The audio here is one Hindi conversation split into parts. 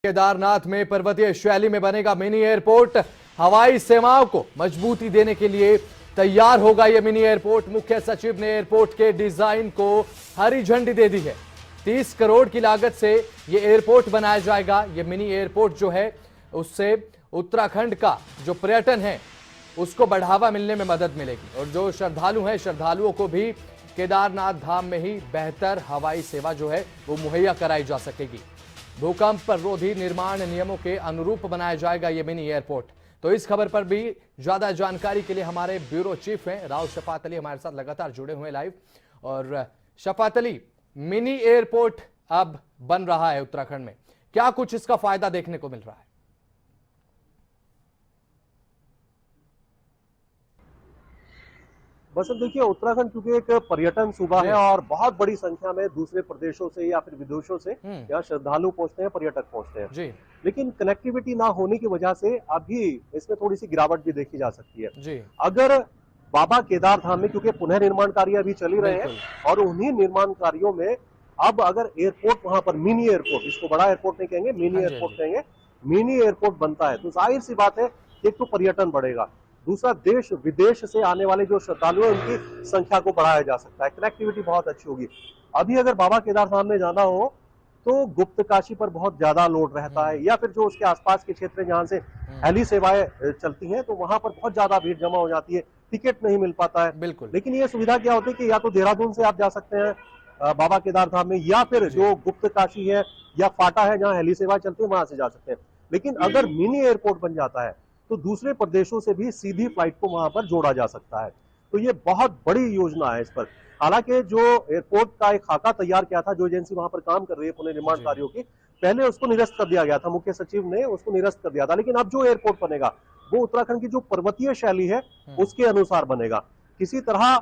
केदारनाथ में पर्वतीय शैली में बनेगा मिनी एयरपोर्ट। हवाई सेवाओं को मजबूती देने के लिए तैयार होगा यह मिनी एयरपोर्ट। मुख्य सचिव ने एयरपोर्ट के डिजाइन को हरी झंडी दे दी है। 30 करोड़ की लागत से यह एयरपोर्ट बनाया जाएगा। यह मिनी एयरपोर्ट जो है उससे उत्तराखंड का जो पर्यटन है उसको बढ़ावा मिलने में मदद मिलेगी और जो श्रद्धालु हैं श्रद्धालुओं को भी केदारनाथ धाम में ही बेहतर हवाई सेवा जो है वो मुहैया कराई जा सकेगी। भूकंप प्रतिरोधी निर्माण नियमों के अनुरूप बनाया जाएगा ये मिनी एयरपोर्ट। तो इस खबर पर भी ज्यादा जानकारी के लिए हमारे ब्यूरो चीफ हैं राव शफात अली हमारे साथ लगातार जुड़े हुए लाइव। और शफात अली, मिनी एयरपोर्ट अब बन रहा है उत्तराखंड में, क्या कुछ इसका फायदा देखने को मिल रहा है? बस देखिए, उत्तराखंड चूंकि एक पर्यटन सूबा है और बहुत बड़ी संख्या में दूसरे प्रदेशों से या फिर विदेशों से यहाँ श्रद्धालु पहुंचते हैं, पर्यटक पहुंचते हैं जी। लेकिन कनेक्टिविटी ना होने की वजह से अभी इसमें थोड़ी सी गिरावट भी देखी जा सकती है जी। अगर बाबा केदार धाम में, क्योंकि पुनः निर्माण कार्य अभी चल ही रहे हैं और उन्हीं निर्माण कार्यों में अब अगर एयरपोर्ट वहां पर मिनी एयरपोर्ट, इसको बड़ा एयरपोर्ट नहीं कहेंगे, मिनी एयरपोर्ट कहेंगे, मिनी एयरपोर्ट बनता है तो जाहिर सी बात है एक तो पर्यटन बढ़ेगा, दूसरा देश विदेश से आने वाले जो श्रद्धालु हैं उनकी संख्या को बढ़ाया जा सकता है, कनेक्टिविटी बहुत अच्छी होगी। अभी अगर बाबा केदार धाम में जाना हो तो गुप्त काशी पर बहुत ज्यादा लोड रहता है या फिर जो उसके आसपास के क्षेत्र जहां से हेली सेवाएं चलती हैं तो वहां पर बहुत ज्यादा भीड़ जमा हो जाती है, टिकट नहीं मिल पाता है। बिल्कुल। लेकिन ये सुविधा क्या होती है कि या तो देहरादून से आप जा सकते हैं बाबा केदार धाम में, या फिर जो गुप्त काशी है या फाटा है जहाँ हेली सेवा चलती है वहां से जा सकते हैं। लेकिन अगर मिनी एयरपोर्ट बन जाता है तो दूसरे प्रदेशों से भी सीधी फ्लाइट को वहां पर जोड़ा जा सकता है। तो ये बहुत बड़ी योजना है। इस पर हालांकि जो एयरपोर्ट का एक खाका तैयार किया था, जो एजेंसी वहां पर काम कर रही है पुनर्निर्माण कार्यों की, पहले उसको निरस्त कर दिया गया था, मुख्य सचिव ने उसको निरस्त कर दिया था। लेकिन अब जो एयरपोर्ट बनेगा वो उत्तराखंड की जो पर्वतीय शैली है उसके अनुसार बनेगा। किसी तरह,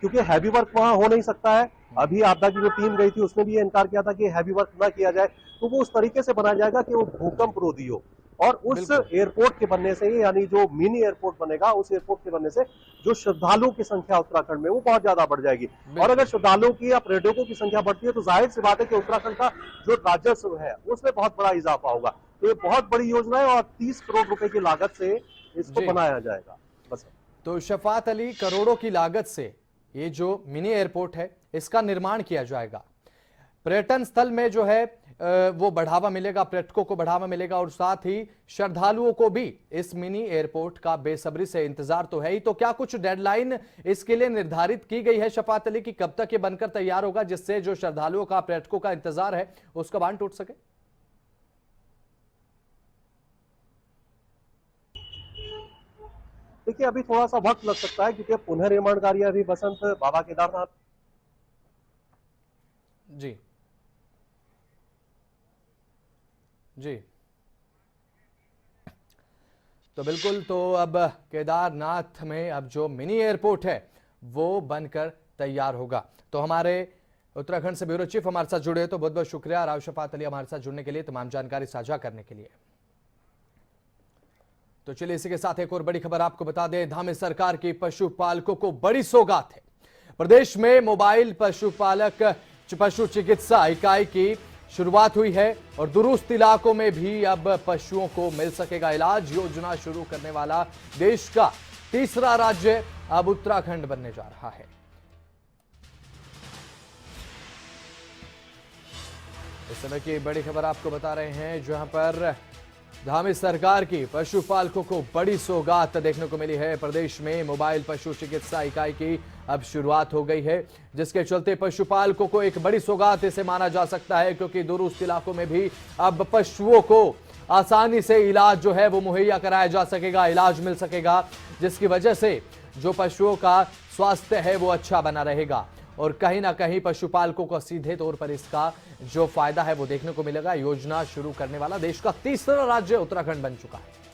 क्योंकि हैवी वर्क वहां हो नहीं सकता है, अभी आपदा की जो टीम गई थी उसने भी इनकार किया था कि हैवी वर्क ना किया जाए, तो वो उस तरीके से बनाया जाएगा कि वो भूकंप रोधी हो। और उस एयरपोर्ट के बनने से, यानी जो मिनी एयरपोर्ट बनेगा उस एयरपोर्ट के बनने से जो श्रद्धालुओं की संख्या उत्तराखंड में वो बहुत ज्यादा बढ़ जाएगी। और अगर श्रद्धालुओं की या पर्यटकों की संख्या बढ़ती है तो जाहिर सी बात है कि उत्तराखंड का जो राजस्व है उसमें बहुत बड़ा इजाफा होगा। तो ये बहुत बड़ी योजना है और 30 करोड़ रुपए की लागत से इसको बनाया जाएगा। बस। तो शफात अली, करोड़ों की लागत से ये जो मिनी एयरपोर्ट है इसका निर्माण किया जाएगा। पर्यटन स्थल में जो है वो बढ़ावा मिलेगा, पर्यटकों को बढ़ावा मिलेगा और साथ ही श्रद्धालुओं को भी इस मिनी एयरपोर्ट का बेसब्री से इंतजार तो है ही। तो क्या कुछ डेडलाइन इसके लिए निर्धारित की गई है शफात अली की कब तक ये बनकर तैयार होगा जिससे जो श्रद्धालुओं का, पर्यटकों का इंतजार है उसका बांध टूट सके? देखिए, अभी थोड़ा सा वक्त लग सकता है क्योंकि पुनर्निर्माण कार्य अभी बसंत बाबा केदारनाथ जी जी। तो बिल्कुल, तो अब केदारनाथ में अब जो मिनी एयरपोर्ट है वो बनकर तैयार होगा। तो हमारे उत्तराखंड से ब्यूरो चीफ हमारे साथ जुड़े, तो बहुत बहुत शुक्रिया राव शफात अली हमारे साथ जुड़ने के लिए, तमाम जानकारी साझा करने के लिए। तो चलिए इसी के साथ एक और बड़ी खबर आपको बता दें, धामी सरकार की पशुपालकों को बड़ी सौगात है। प्रदेश में मोबाइल पशु चिकित्सा इकाई की शुरुआत हुई है और दूरस्थ इलाकों में भी अब पशुओं को मिल सकेगा इलाज। योजना शुरू करने वाला देश का तीसरा राज्य अब उत्तराखंड बनने जा रहा है। इस समय की बड़ी खबर आपको बता रहे हैं, जहां पर धामी सरकार की पशुपालकों को बड़ी सौगात देखने को मिली है। प्रदेश में मोबाइल पशु चिकित्सा इकाई की अब शुरुआत हो गई है, जिसके चलते पशुपालकों को एक बड़ी सौगात इसे माना जा सकता है, क्योंकि दूरस्थ इलाकों में भी अब पशुओं को आसानी से इलाज जो है वो मुहैया कराया जा सकेगा, इलाज मिल सकेगा, जिसकी वजह से जो पशुओं का स्वास्थ्य है वो अच्छा बना रहेगा और कहीं ना कहीं पशुपालकों को सीधे तौर पर इसका जो फायदा है वो देखने को मिलेगा। योजना शुरू करने वाला देश का तीसरा राज्य उत्तराखंड बन चुका है।